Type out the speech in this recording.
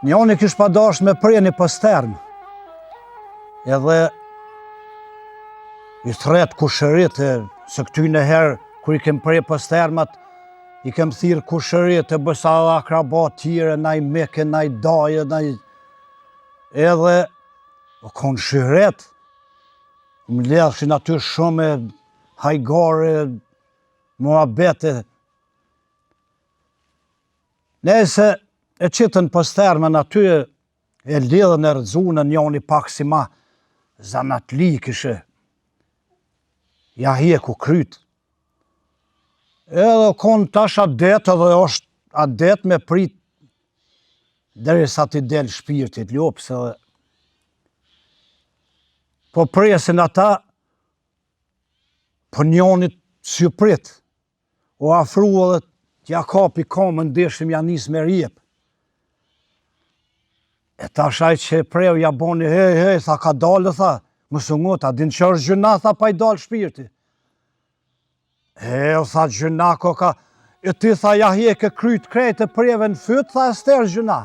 Njoni kish pa dash me prej një pësterm. Edhe i thret kushërit, se këty në herë, kër i kem prej pëstermat, i kem thirë kushërit e bësa akrabat tjere, naj meke, naj daje, naj... Edhe, o konë shyret, më ledhshin aty shumë hajgare, muhabete. Nese e qitën pëstermen aty, e lidhën e rëzunën njoni pak si ma zanatli kishe. Ja hjeku kryt. Edhe konë tash adet edhe është adet me prit deri sa t'i del shpirtit lopës edhe. Po presin ata, po njonit s'ju prit. O afru edhe t'ja kapi kamën deshim ja nis me rjep. E tash aj që preu ja boni, hej, tha ka dalë, tha, mësë ngot, a din që është gjëna, tha pa i dalë shpirti. O tha gjëna ko ka, e ti tha ja hjeke kryt krejt e preve në fyt, tha ester gjëna.